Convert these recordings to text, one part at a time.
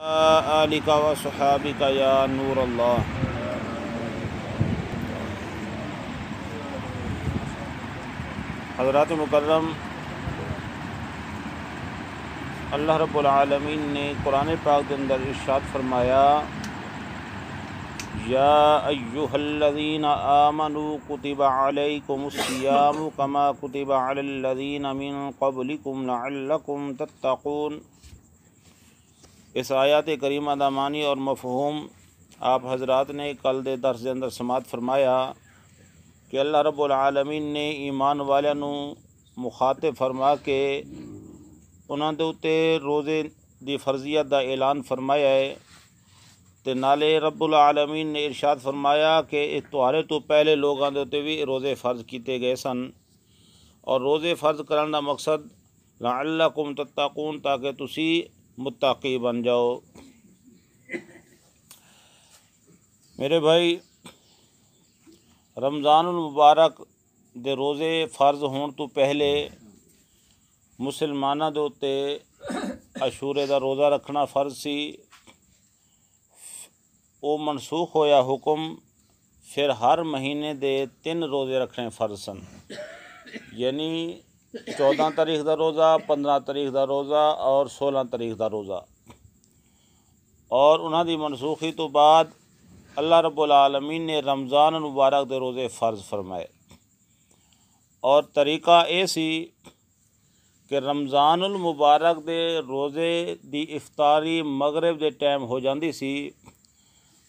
आलिका व सहाबिका या नूर अल्लाह। हज़रात मुकर्रम, अल्लाह रब्बुल आलमीन ने कुरान पाक के अंदर इरशाद फरमाया, या अय्युहल्लज़ीना आमनू कुतिबा अलैकुमुस्सियामु कमा कुतिबा अलल्लज़ीना मिन क़ब्लिकुम लअल्लकुम तत्तक़ून। इस आयत करीमा दा मानी और मफ़हूम आप हज़रात ने कल दे दर्स के अंदर समात फरमाया कि अल्लाह रब्बुल आलमीन ने ईमान वालियां नूं मुखातिब फरमा के उन्हां दे उत्ते रोज़े दी फर्जियत दा ऐलान फरमाया है। ते नाले रब्बुल आलमीन ने इरशाद फरमाया कि तुहारे तो पहले लोगों के उत्ते भी रोज़े फ़र्ज किए गए सन और रोज़े फ़र्ज करने का मकसद लअल्लकुम तत्तक़ून, ताकि तुसी मुत्तकी बन जाओ। मेरे भाई, रमज़ानुल मुबारक दे रोज़े फ़र्ज होने तो पहले मुसलमाना दे उत्ते अशूरे दा रोज़ा रखना फ़र्ज सी। वो मनसूख होया हुक्म, फिर हर महीने दे 3 रोज़े रखने फ़र्ज सन, यानी 14 तारीख का रोज़ा, 15 तारीख का रोज़ा और 16 तारीख का रोज़ा। और उन्हां दी मनसूखी तो बाद अल्लाह रब्बुल आलमीन ने रमज़ान मुबारक दे रोज़े फ़र्ज फरमाए। और तरीका ये सी कि रमज़ानुल मुबारक दे रोज़े दी इफ्तारी मगरिब दे टाइम हो जाती सी।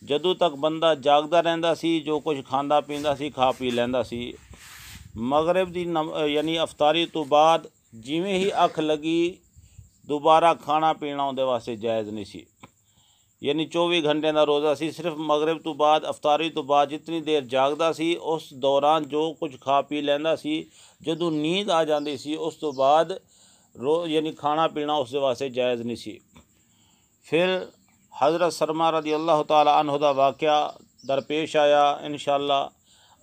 जदों तक बंदा जागदा रहिंदा सी, जो कुछ खांदा पींदा सी खा पी लैंदा सी। मगरिब दी यानी अफ्तारी तो बाद जिमें ही अख लगी दोबारा खाना पीना उहदे वास्ते जायज़ नहीं सी। यानी 24 घंटे का रोज़ा सी, सिर्फ मगरिब तो बाद अफ्तारी तो बाद जितनी देर जागदा सी उस दौरान जो कुछ खा पी लैंदा सी, जदों नींद आ जाती सी उस तो बाद यानी खाना पीना उसके वास्ते जायज़ नहीं सी। फिर हज़रत सरमा रज़ी अल्लाह तआला अन्हु दा वाक़या दरपेश आया। इंशाअल्लाह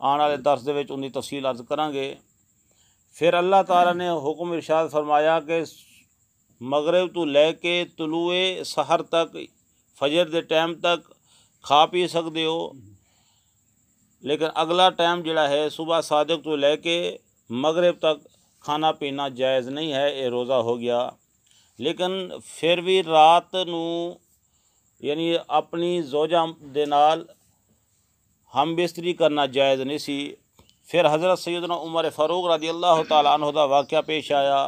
आने वाले दर्स दे विच उनकी तफसील अर्ज करांगे। फिर अल्लाह ताला ने हुक्म इरशाद फरमाया कि मगरिब तो लैके तुलुए सहर तक, फजर दे टाइम तक खा पी सकते हो, लेकिन अगला टाइम जिहड़ा है सुबह सादिक तो लैके मगरिब तक खाना पीना जायज़ नहीं है। ये रोज़ा हो गया। लेकिन फिर भी रात नूं यानी अपनी जोजा दे नाल हम बिस्तरी करना जायज़ नहीं सी। फिर हज़रत सैयदना उमर फ़ारूक रज़ी अल्लाह तआला अन्हु दा वाक़या पेश आया,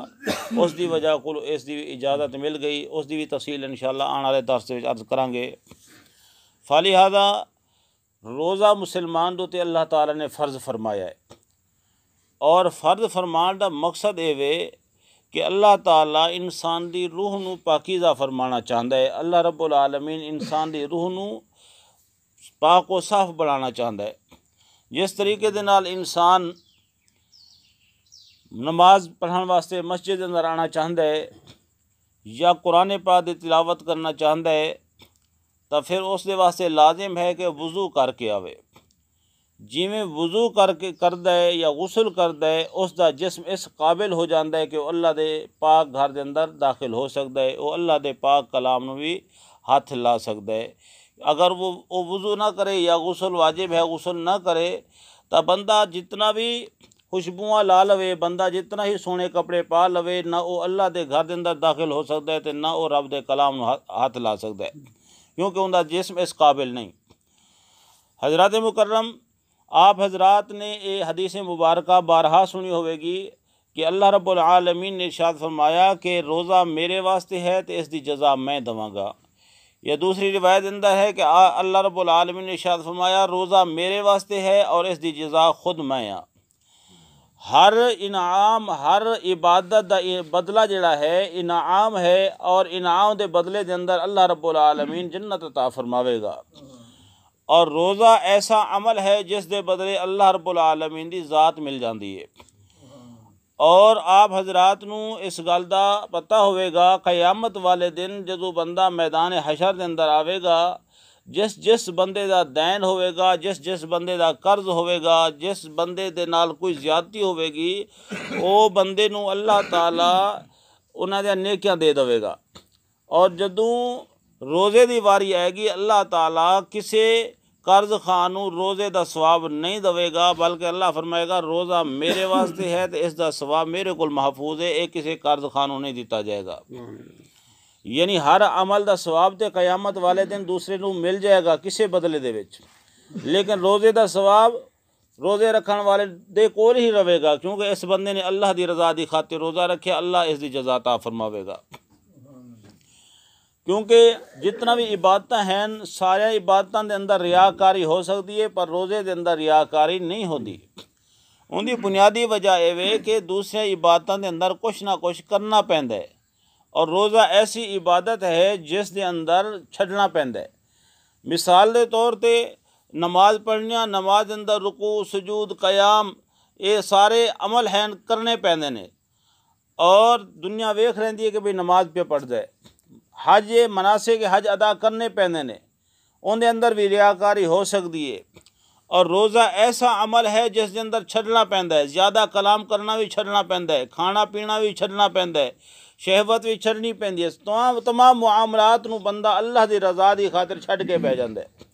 उसकी वजह को इसकी इजाज़त मिल गई। उसकी भी तफसील इंशाअल्लाह आने वाले दर्स में अर्ज करांगे। फालिहादा रोज़ा मुसलमान दे उत्ते अल्लाह ताला ने फ़र्ज फरमाया है और फ़र्ज फरमान का मकसद ये वे कि अल्लाह ताला इंसान की रूह नूं पाकीज़ा फरमाना चाहता है। अल्लाह रब्बुल आलमीन इंसान की रूह नूं पाक व साफ बनाना चाहता है। जिस तरीके दे नाल इंसान नमाज पढ़ने वास्ते मस्जिद के अंदर आना चाहता है या कुरान पाक की तिलावत करना चाहता है, तो फिर उसके वास्ते लाजिम है कि वज़ू करके आवे। जिमें वज़ू करके करदा है या गुसल करदा है, उसका जिस्म इस काबिल हो जाता है कि वह अल्लाह के पाक घर के अंदर दाखिल हो सकता है, वह अल्लाह के पाक कलाम नूं भी हाथ ला सकता है। अगर वो वज़ू ना करे या गुसल वाजिब है गुसल ना करे, तो बंदा जितना भी खुशबुआं ला लवे, बंदा जितना ही सोने कपड़े पा लवे, ना वो अल्लाह के घर के अंदर दाखिल हो सकता है तो ना वो रब के कलाम नूं हाथ ला सकता है, क्योंकि उनका जिस्म इस काबिल नहीं। हज़रात मुकर्रम, आप हज़रात ने ये हदीस मुबारक बारहा सुनी होगी कि अल्लाह रब्बुल आलमीन ने इरशाद फरमाया कि रोज़ा मेरे वास्ते है तो इसकी जज़ा मैं दवांगा। या दूसरी रिवायत अंदर है कि अल्लाह रब्बुल आलमीन ने इरशाद फरमाया रोज़ा मेरे वास्ते है और इसकी जज़ा खुद मैं हाँ। हर इनाम, हर इबादत का बदला जिहड़ा है इनाम है और इनाम के बदले के अंदर अल्लाह रब्बुल आलमीन जन्नत अता फरमावेगा। और रोज़ा ऐसा अमल है जिस दे बदले अल्लाह रब्बुल आलमीन की ज़ात मिल जाती है। और आप हज़रात नूं इस गल का पता होवेगा, क़यामत वाले दिन जदों बंदा मैदान हशर के अंदर आवेगा, जिस जिस बंदे का दैन होवेगा, जिस जिस बंदे का कर्ज होवेगा, जिस बंदे दे नाल कोई ज़्यादती होवेगी, वो बंदे नूं अल्लाह ताला उन्हां दी नेकियां दे देवेगा। और जदों रोज़े की वारी आएगी, अल्लाह ताला किसी कर्ज खान नूं रोज़े का सवाब नहीं देगा, बल्कि अल्लाह फरमाएगा रोज़ा मेरे वास्ते है तो इसका सवाब मेरे को महफूज है, ये किसी कर्ज खान नूं नहीं दिता जाएगा। यानी हर अमल का सवाब तो कयामत वाले दिन दूसरे नूं मिल जाएगा किसी बदले दे विच, लेकिन रोज़े का सवाब रोज़े रखने वाले दे कोल ही रहेगा, क्योंकि इस बंदे ने अल्लाह की रज़ा की खातिर रोज़ा रखे, अल्लाह इसकी जज़ा अता फरमावेगा। क्योंकि जितना भी इबादत हैं सारे इबादतों के अंदर रियाकारी हो सकती है, पर रोज़े के अंदर रियाकारी नहीं होती। उनकी बुनियादी वजह यह है कि दूसरे इबादतों के अंदर कुछ ना कुछ करना पैंदा है, और रोज़ा ऐसी इबादत है जिस दे अंदर छड़ना पैंदा है। मिसाल के तौर पर नमाज पढ़निया, नमाज के अंदर रुकू सुजूद कयाम ये सारे अमल हैं करने पैंदे ने, और दुनिया वेख रही है कि भाई नमाज पे पढ़ जाए। हज ये मनासे के हज अदा करने पैंदे ने, उनके अंदर भी रियाकारी हो सकती है। और रोज़ा ऐसा अमल है जिस अंदर छड़ना पैंदा है, ज़्यादा कलाम करना भी छड़ना पैंदा है, खाना पीना भी छड़ना पैंदा है, शहवत भी छड़नी पैंदी है। तमाम मुआमलात नूं बंदा अल्लाह की रज़ा की खातिर छड़ के बह जाता है।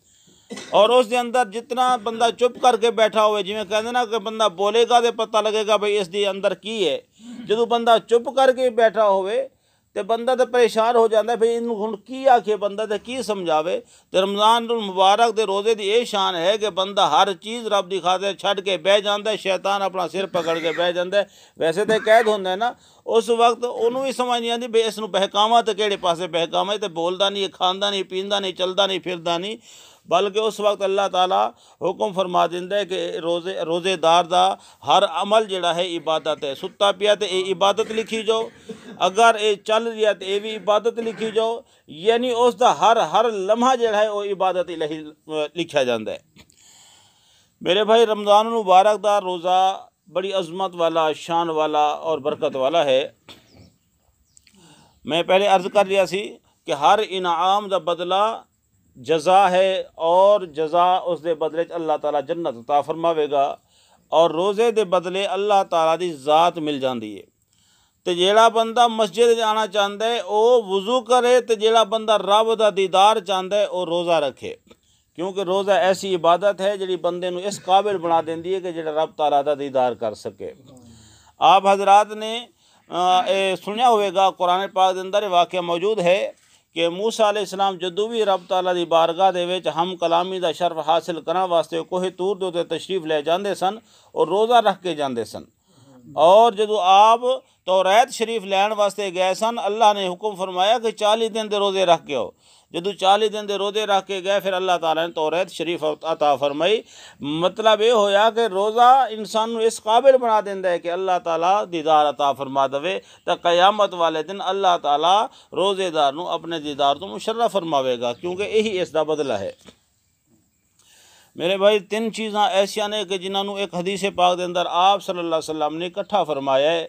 और उस अंदर जितना बंदा चुप करके बैठा हुए, जिमें कहते ना कि बंदा बोलेगा तो पता लगेगा भाई इस अंदर की है। जो बंदा चुप करके बैठा होवे तो बंदा तो परेशान हो जाता है, भाई इन हुण की आखे बंदा तो की समझावे। तो रमज़ान मुबारक के रोज़े की यह शान है कि बंदा हर चीज़ रब की खातिर छड़ के बह जाता है, शैतान अपना सिर पकड़ के बह जाता है। वैसे तो कैद होंगे ना, उस वक्त उन्होंने भी समझ नहीं आती भाई इसनूं बहकावां तो किहड़े पासे बहकावां, तो बोलता नहीं, खांदा नहीं, पींदा नहीं, चलता नहीं, फिरदा नहीं। बल्कि उस वक्त अल्लाह ताला हुक्म फरमा दिंदा है कि रोज़ेदार दा हर अमल जिहड़ा है इबादत है। सुत्ता पिया तो ये इबादत लिखी जाओ, अगर ये चल रहा तो ये भी इबादत लिखी जाओ। यानी उसका हर लम्हा जिहड़ा है वो इबादत लिखा जाता है। मेरे भाई रमज़ान मुबारक दा रोज़ा बड़ी अज़मत वाला, शान वाला और बरकत वाला है। मैं पहले अर्ज़ कर रहा सी कि हर इनाम का बदला जज़ा है, और जज़ा उस दे बदले अल्लाह ताला जन्नत अता फरमावेगा, और रोज़े दे बदले अल्लाह ताला दी ज़ात मिल जाती है। तो जेड़ा बंदा मस्जिद जाना चाहता है वो वज़ू करे, तो जेड़ा बंदा रब दा दीदार चाहता है वो रोज़ा रखे, क्योंकि रोज़ा ऐसी इबादत है जिहड़ी बंदे नूं इस काबिल बना देंदी है कि जेड़ा रब ताला दा दीदार कर सके। आप हजरात ने सुनिया होगा, कुरान पाक के अंदर वाक़या मौजूद है कि मूसा अलैहिस्सलाम जदों भी रब ताला दी बारगाह दे विच हम कलामी दा शर्फ हासिल करने वास्ते कोहे तूर दे उत्ते तशरीफ ले जाते सन और रोज़ा रख के जाते सन। और जदों आप तौरात शरीफ लैन वास्ते गए सन, अल्लाह ने हुक्म फरमाया कि 40 दिन के रोज़े रख के आओ। जदों 40 दिन के रोज़े रख के गए, फिर अल्लाह ताला ने तौरात शरीफ अता फरमाई। मतलब ये होया कि रोज़ा इंसान नूं इस काबिल बना देंदा है कि अल्लाह ताला दीदार अता फरमा देवे, तो क़यामत वाले दिन अल्लाह ताला रोज़ेदार नूं अपने दीदार तो मुशर्रफ फरमावेगा, क्योंकि यही इसका बदला है। मेरे भाई 3 चीज़ां ऐसियां ने कि जिन्होंने एक हदीस पाक के अंदर आप सल्लल्लाहु अलैहि वसल्लम ने इकट्ठा फरमाया है,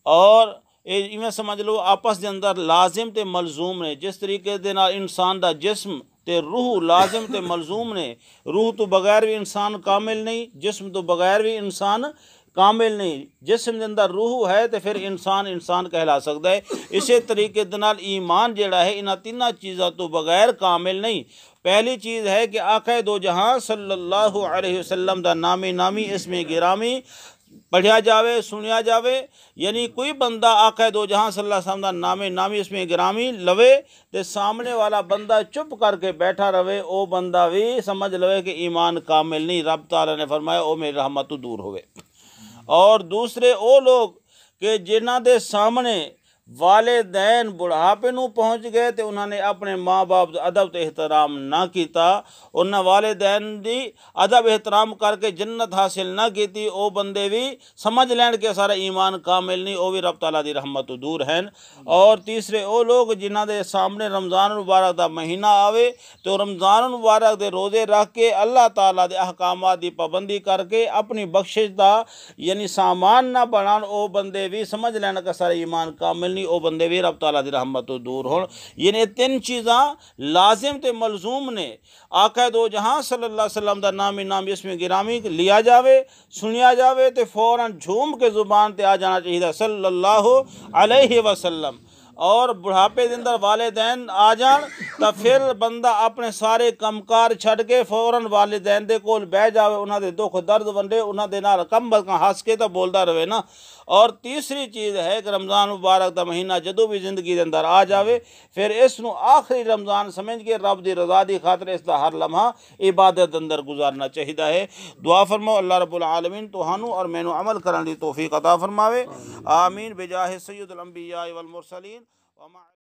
और इवें समझ लो आपस के अंदर लाजिम ते मलजूम ने। जिस तरीके दे नाल इंसान का जिस्म ते रूह लाजिम ते मलजूम ने, रूह तो बगैर भी इंसान कामिल नहीं, जिस्म तो बगैर भी इंसान कामिल नहीं। जिस्म के अंदर रूह है तो फिर इंसान कहला सकता है। इसी तरीके दे नाल ईमान जिहड़ा है इन्हां 3 चीज़ों तो बगैर कामिल नहीं। पहली चीज़ है कि आका दो जहां सल्लल्लाहु अलैहि वसल्लम दा नामी इसमें गिरामी पढ़िया जावे, सुनिया जावे। यानी कोई बंदा आका दो जहां सल्लल्लाहु अलैहि वसल्लम दा नामी इसमें गिरामी लवे तो सामने वाला बंदा चुप करके बैठा रहे, वो बंदा भी समझ लवे कि ईमान कामिल नहीं। रब ताला ने फरमाया ओ मेरी रहमत तो दूर होवे। और दूसरे वो लोग कि जिन्हां दे सामने वालिदैन बुढ़ापे नूं पहुँच गए तो उन्होंने अपने माँ बाप का अदब तो एहतराम ना किया, उन्हें वालिदैन की अदब एहतराम करके जन्नत हासिल ना की, वो बंदे भी समझ लैन के सारा ईमान कामिल नहीं, वो भी रब ताला दी रहमत तो दूर हैं। और तीसरे वो लोग जिन्हां दे सामने रमज़ान मुबारक का महीना आवे तो रमज़ान मुबारक के रोज़े रख के अल्लाह ताला दे अहकामात की पाबंदी करके अपनी बख्शिश का यानी सामान ना बनान, वो बंदे भी समझ लैन का सारा ईमान कामिल नहीं, वो बंदे भी रब ताला दी रहमत तो दूर हो। यानी 3 चीज़ां लाजिम ते मलजूम ने। आका दो जहां सल्लल्लाहु अलैहि वसल्लम दा नाम इसमें गिरामी लिया जावे, सुनिया जावे तो फौरन झूम के ज़ुबान ते आ जाना चाहिए सल्लल्लाहु अलैहि वसल्लम। और बुढ़ापे के अंदर वालिदैन आ जान तो फिर बंदा अपने सारे कमकार छड़ के फौरन वालिदैन दे कोल बह जावे, उन्होंने दुख दर्द वंडे, उन्होंने नाल कम बल्कि हस के तो बोलता रहे ना। और तीसरी चीज़ है कि रमज़ान मुबारक का महीना जदों भी जिंदगी के अंदर आ जावे फिर इसनू आखिरी रमज़ान समझ के रब की रज़ा की खातर इसका हर लम्हा इबादत अंदर गुजारना चाहिए है। दुआ फरमाओ अल्लाह रब्बुल आलमीन तुहानू और मैनू अमल करने की तौफीक अता फरमावे। आमीन बिजाहि सय्यिदुल अंबिया वल मुरसलीन।